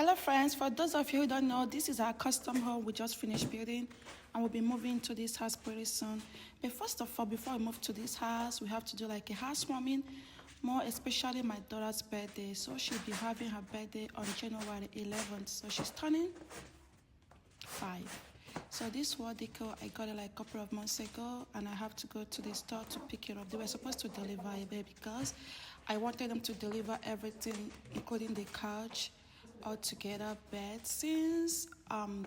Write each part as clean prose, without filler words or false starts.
Hello friends, for those of you who don't know, this is our custom home we just finished building and we'll be moving to this house pretty soon. But first of all, before we move to this house, we have to do like a housewarming, more especially my daughter's birthday. So she'll be having her birthday on January 11th. So she's turning 5. So this wall deco, I got it like a couple of months ago and I have to go to the store to pick it up. They were supposed to deliver it because I wanted them to deliver everything, including the couch, all together. But since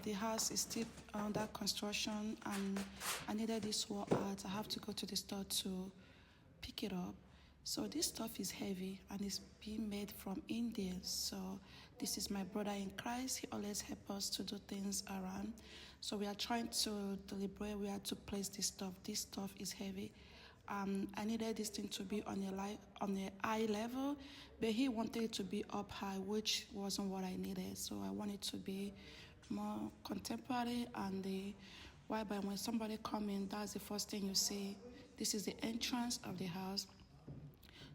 the house is still under construction and I needed this wall out, I have to go to the store to pick it up. So this stuff is heavy and it's being made from India. So this is my brother in Christ. He always helps us to do things around. So we are trying to deliberate where to place this stuff. This stuff is heavy. I needed this thing to be on the eye level, but he wanted it to be up high, which wasn't what I needed. So I wanted to be more contemporary and whereby when somebody come in, that's the first thing you see. This is the entrance of the house.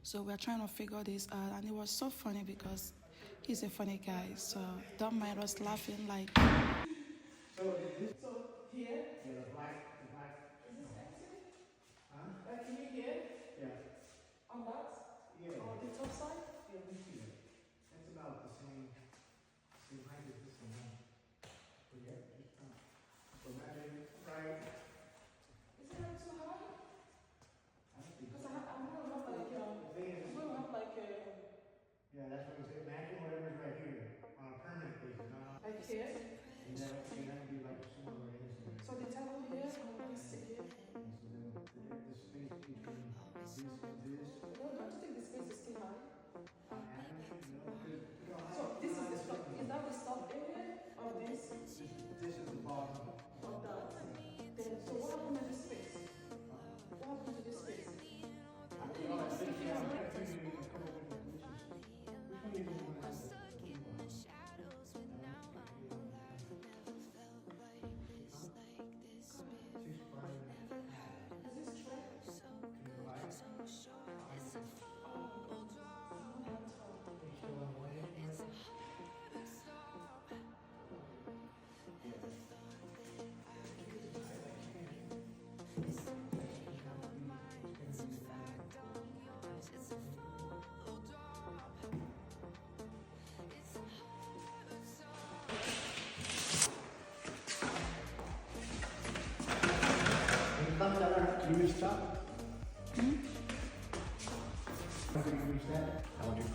So we're trying to figure this out, and it was so funny because he's a funny guy. So don't mind us laughing like. So here. Yeah, the black. Is this empty? Huh? Like here? Yeah. On that? Yeah. On the top side? Yeah, we see it. That's about the same height as this one. So yeah, just so imagine right. Isn't that too high? Because I'm going to have yeah, that's what I'm saying. Imagine whatever's right here on a permanent basis, not like here. And that would be like somewhere right here. So the table here, I'm sit here. And so then protect the space between this and this. No, don't you think the space is too high? So this is the stop. Is that the stop area of this? This is the bottom of that. Then so what happened to this space? What happened to this space? I think you can come up with which one Can you reach top? Can you reach that? I want you to